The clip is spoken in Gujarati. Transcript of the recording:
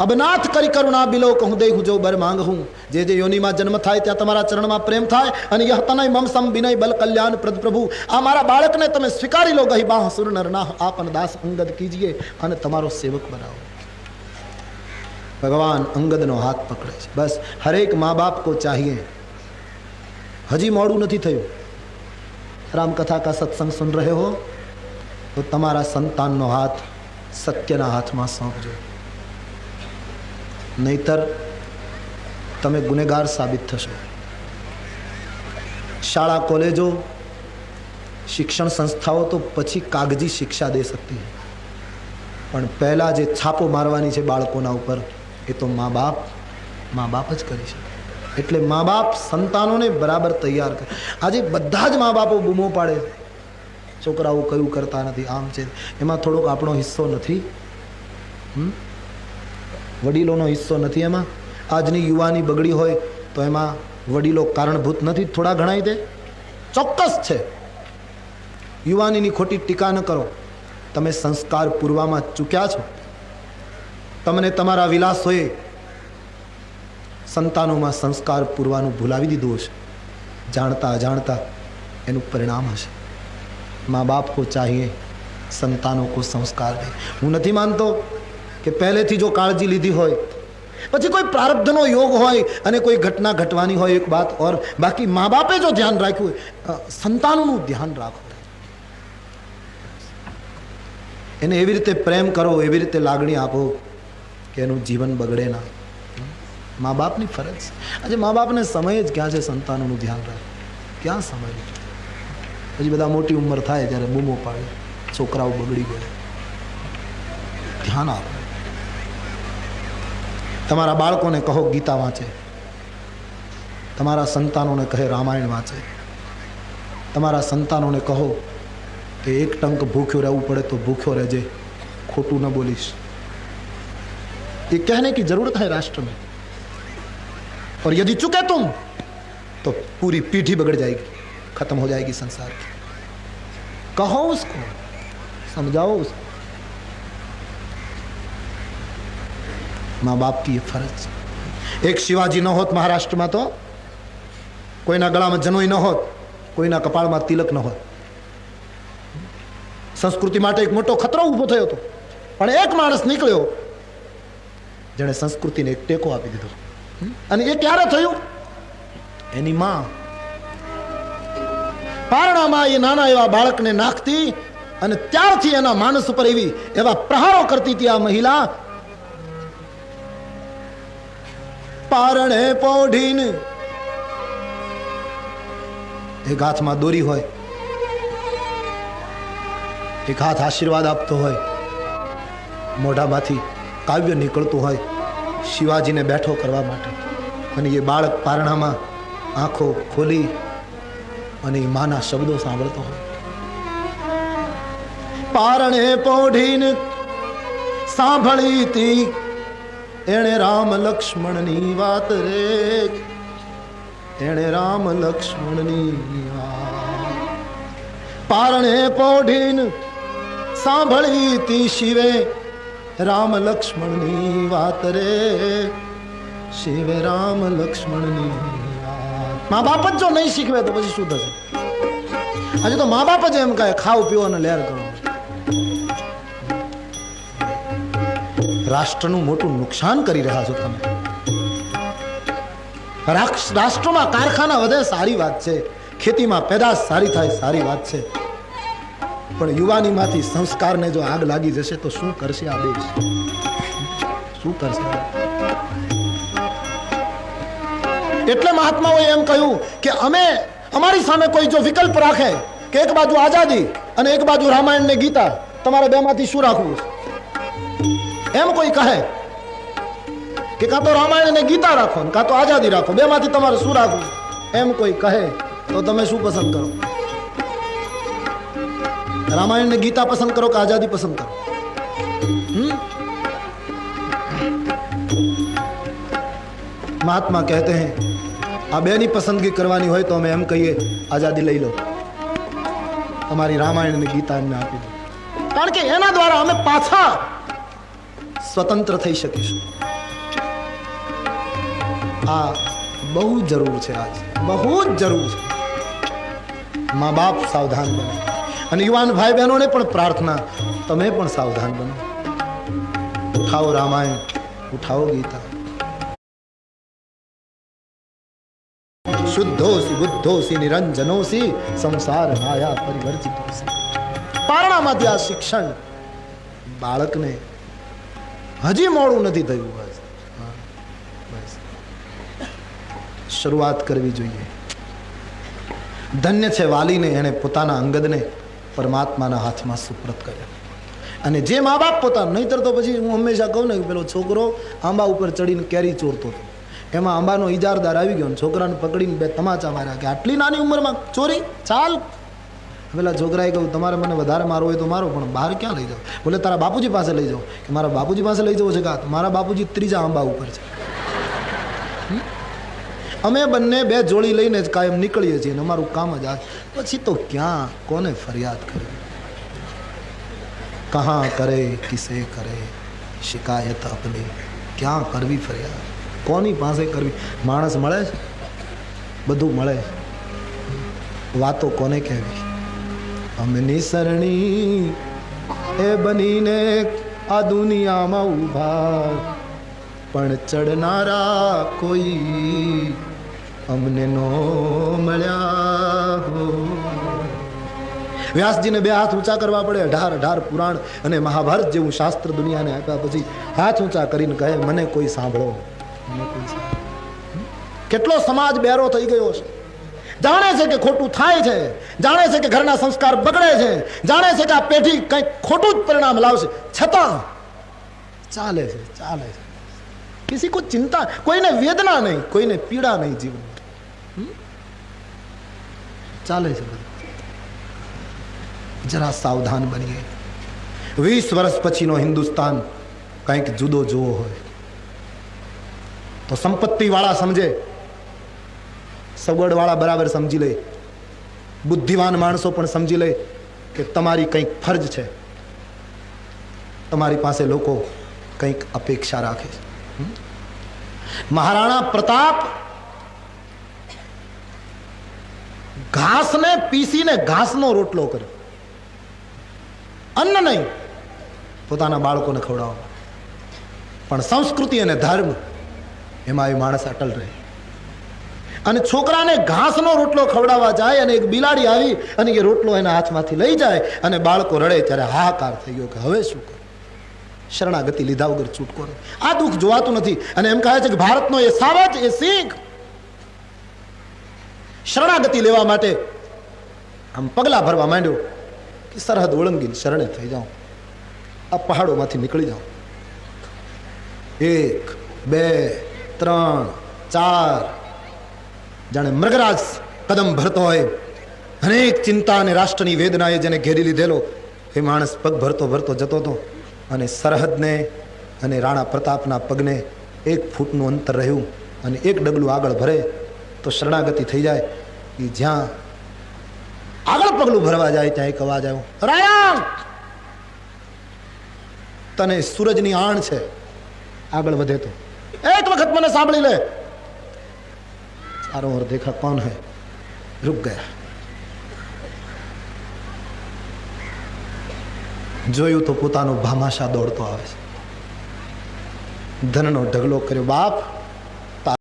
અબનાથ કરી કરુણા બિલો કહું દે હું જો બર માંગ હું જે યોનિમાં જન્મ થાય ત્યાં તમારા ચરણમાં પ્રેમ થાય અને યહ તનય મમ સમ વિનય બલ કલ્યાણ પ્રદ પ્રભુ આ મારા બાળકને તમે સ્વીકારી લો ગહી બાહ સુર નરનાહ આપન દાસ અંગદ કીજીએ અને તમારો સેવક બનાવો. ભગવાન અંગદનો હાથ પકડે છે. બસ હરેક મા બાપ કો ચાહીએ. હજી મોડું નથી થયું. રામકથા કા સત્સંગ સુન રહે હો તો તમારા સંતાનનો હાથ સત્યના હાથમાં સોંપજો, નહીતર તમે ગુનેગાર સાબિત થશો. શાળા કોલેજો શિક્ષણ સંસ્થાઓ તો પછી કાગજી શિક્ષા દે सकती है, પણ પહેલા જે છાપો મારવાની છે બાળકોના ઉપર એ તો મા બાપ જ કરી શકે. એટલે મા બાપ સંતાનોને બરાબર તૈયાર કરે. આજે બધા જ મા બાપો બૂમો પાડે છોકરાઓ કયું કરતા નથી, આમ છે. એમાં થોડોક આપણો હિસ્સો નથી, વડીલોનો હિસ્સો નથી એમાં. આજની યુવાની બગડી હોય તો એમાં વડીલો કારણભૂત નથી, થોડા ઘણાય તે ચોક્કસ છે. યુવાનીની ખોટી ટીકા ન કરો. તમે સંસ્કાર પૂર્વામાં ચૂક્યા છો. તમને તમારા વિલાસોએ સંતાનોમાં સંસ્કાર પૂરવાનું ભૂલાવી દીધું હશે. જાણતા અજાણતા એનું પરિણામ હશે. माँ बाप को चाहिए संतानों को संस्कार दे. હું નથી માનતો કે પહેલેથી જો કાળજી લીધી હોય પછી કોઈ પ્રારબ્ધનો યોગ હોય અને કોઈ ઘટના ઘટવાની હોય એક વાત ઓર, બાકી મા બાપે જો ધ્યાન રાખ્યું હોય, સંતાનોનું ધ્યાન રાખો, એને એવી રીતે પ્રેમ કરો, એવી રીતે લાગણી આપો કે એનું જીવન બગડે ના. મા બાપની ફરજ છે. આજે મા બાપને સમય જ ક્યાં છે સંતાનોનું ધ્યાન રાખે? ક્યાં સમય? પછી બધા મોટી ઉંમર થાય ત્યારે બૂમો પાડે છોકરાઓ બગડી ગયા. ધ્યાન આપો. તમારા બાળકોને કહો ગીતા વાંચે, તમારા સંતાનોને કહે રામાયણ વાંચે, તમારા સંતાનોને કહો कि एक टंक भूख्यो रहવું પડે तो भूख्यो रहजे, खोटू न बोलीश. ये कहने की जरूरत है राष्ट्र में. और यदि चुके तुम तो पूरी पीढ़ी बिगड़ जाएगी, खत्म हो जाएगी संसार की. कहो उसको, समझाओ उसको. माँ बाप की ये फर्ज. एक शिवाजी न होत महाराष्ट्र में तो कोईना गला में जनोई न होत, कोईना कपाळ में तिलक न होत. संस्कृति માટે એક મોટો ખતરો ઊભો થયો હતો, પણ એક માણસ નીકળ્યો જેણે સંસ્કૃતિને એક ટેકો આપી દીધો. અને એ ક્યારે થયું? એની માં પારણામાં એ નાના એવા બાળકને નાખતી અને ત્યારથી એના માનસ ઉપર એવા પ્રહારો કરતી હતી આ મહિલા. પારણે પોઢીને એક હાથમાં દોરી હોય, એક હાથ આશીર્વાદ આપતો હોય, મોઢામાંથી કાવ્ય નીકળતું હોય શિવાજીને બેઠો કરવા માટે, અને એ બાળક પારણામાં આંખો ખોલી અને એ માના શબ્દો સાંભળતો હોય. પારણે પોઢીને સાંભળી તી એણે રામ લક્ષ્મણની વાત રે, એણે રામ લક્ષ્મણની વાત. પારણે પોઢીને સાંભળી તી શિવે રામ લક્ષ્મણની વાત રે, શિવે રામ લક્ષ્મણની વાત. મા બાપ જ જો નહીં શીખવે તો પછી શું થશે? આજે તો મા બાપ જ એમ કહે ખાઓ પીઓ અને લહેર કરો. રાષ્ટ્રનું મોટું નુકસાન કરી રહ્યા છો તમે. રાષ્ટ્રમાં કારખાના વધે સારી વાત છે, ખેતીમાં પેદાશ સારી થાય સારી વાત છે, પણ યુવાનીમાંથી સંસ્કારને જો આગ લાગી જશે તો શું કરશે આ દેશ? શું કરશે? એટલે મહાત્માઓએ એમ કહ્યું કે અમે અમારી સામે કોઈ જો વિકલ્પ રાખે કે એક બાજુ આઝાદી અને એક બાજુ રામાયણ ને ગીતા, તમારે બેમાંથી શું રાખવું? એમ કોઈ કહે કે કાં તો રામાયણ અને ગીતા રાખો કાં તો આઝાદી રાખો, બેમાંથી તમારે શું રાખવું? એમ કોઈ કહે તો તમે શું પસંદ કરો? रामायण ने गीता पसंद करो कि आजादी पसंद करो? महात्मा कहते हैं आ बेनी पसंदगी करवानी हो तो हमें एम कहिए आजादी लई लो, हमारी रामायण ने गीता अમને આપી દો, કારણ કે એના દ્વારા અમે પાછા સ્વતંત્ર થઈ શકીશું. આ બહુ જરૂર છે, આજ બહુ જ જરૂર છે. મા બાપ સાવધાન બનો અને યુવાન ભાઈ બહેનોને પણ પ્રાર્થના, તમે પણ સાવધાન બનો. ઉઠાવો રામાયણ, ઉઠાવો ગીતા. શુદ્ધોસી બુદ્ધોસી નિરંજનોસી સંસાર માયા પરિવર્તિતોસી. પારણામાંથી આ શિક્ષણ બાળકને હજી મોડું નથી થયું, બસ શરૂઆત કરવી જોઈએ. ધન્ય છે વાલીને, એને પોતાના અંગદને પરમાત્માના હાથમાં સુપ્રત કર્યા. અને જે મા બાપ પોતાના, નહીતર તો પછી હું હંમેશા કહું ને, પેલો છોકરો આંબા ઉપર ચડીને કેરી ચોરતો હતો, એમાં આંબાનો ઇજારદાર આવી ગયો, છોકરાને પકડીને બે તમાચા માર્યા કે આટલી નાની ઉંમરમાં ચોરી, ચાલ. પેલા છોકરાએ કહ્યું તમારે મને વધારે મારો હોય તો મારો, પણ બહાર ક્યાં લઈ જાઓ? બોલે તારા બાપુજી પાસે લઈ જાઓ. કે મારા બાપુજી પાસે લઈ જવો છે? કે મારા બાપુજી ત્રીજા આંબા ઉપર છે. અમે બંને બે જોડી લઈને જ કાયમ નીકળીએ છીએ, અમારું કામ જ આ. પછી તો ક્યાં કોને ફરિયાદ કરે, કહા કરે, કિસે કરે શિકાયત આપની, ક્યાં કરવી ફરિયાદ, કોની પાસે કરવી? માણસ મળે છે, બધું મળે, વાતો કોને કહેવી? અમે નિસરણી એ બનીને આ દુનિયામાં ઊભા, પણ ચડનારા કોઈ અમને નો મળ્યા હો. વ્યાસજીને બે હાથ ઊંચા કરવા પડે. 18 પુરાણ અને મહાભારત જેવું શાસ્ત્ર દુનિયાને આપ્યા પછી હાથ ઊંચા કરીને કહે મને કોઈ સાંભળો, મને કોઈ સાંભળો. કેટલો સમાજ બેરો થઈ ગયો છે, જાણે છે કે ખોટું થાય છે, જાણે છે કે ઘરના સંસ્કાર બગડે છે, જાણે છે કે આ પેઢી કંઈક ખોટું જ પરિણામ લાવશે, છતાં ચાલે છે, ચાલે છે. કિસી કો ચિંતા, કોઈને વેદના નહીં, કોઈને પીડા નહીં જીવનમાં, ચાલે છે બધું. જરા સાવધાન બનીએ. 20 વર્ષ પછીનો હિન્દુસ્તાન કંઈક જુદો જોવો હોય તો સંપત્તિ વાળા સમજે, સગવડ વાળા બરાબર સમજી લે, બુદ્ધિવાન માણસો પણ સમજી લે કે તમારી કંઈક ફરજ છે, તમારી પાસે લોકો કંઈક અપેક્ષા રાખે છે. મહારાણા પ્રતાપ ઘાસને પીસીને ઘાસનો રોટલો કર્યો, અન્ન નહીં, પોતાના બાળકોને ખવડાવવા. પણ સંસ્કૃતિ અને ધર્મ એમાં એ માણસ અટલ રહે. અને છોકરાને ઘાસનો રોટલો ખવડાવવા જાય અને એક બિલાડી આવી અને એ રોટલો એના હાથમાંથી લઈ જાય અને બાળકો રડે, ત્યારે હાહાકાર થઈ ગયો કે હવે શું કરું? શરણાગતિ લીધા વગર છૂટકો નહીં. આ દુઃખ જોવાતું નથી. અને એમ કહે છે કે ભારતનો એ સાવજ, એ શીખ શરણાગતિ લેવા માટે આમ પગલા ભરવા માંડ્યો કે સરહદ ઓળંગીને શરણે થઈ જાઉં, આ પહાડોમાંથી નીકળી જાઉં. 1 2 3 4 જાણે મૃગરાજ કદમ ભરતો હોય. અનેક ચિંતા અને રાષ્ટ્રની વેદનાએ જેને ઘેરી લીધેલો એ માણસ પગ ભરતો ભરતો જતો હતો અને સરહદને અને રાણા પ્રતાપના પગને 1 ફૂટનું અંતર રહ્યું અને 1 ડગલું આગળ ભરે તો શરણાગતિ થઈ જાય. એ જ્યાં આગળ પગલું ભરવા જાય ત્યાં એક અવાજ આવ્યો, રાયા તને સૂરજની આણ છે, આગળ વધે તો એક વખત મને સાંભળી લે. चारों ओर देखा, कौन है? रुक गया. જોયું તો પોતાનો ભામાશા દોડતો આવે છે. ધનનો ઢગલો કર્યો. બાપ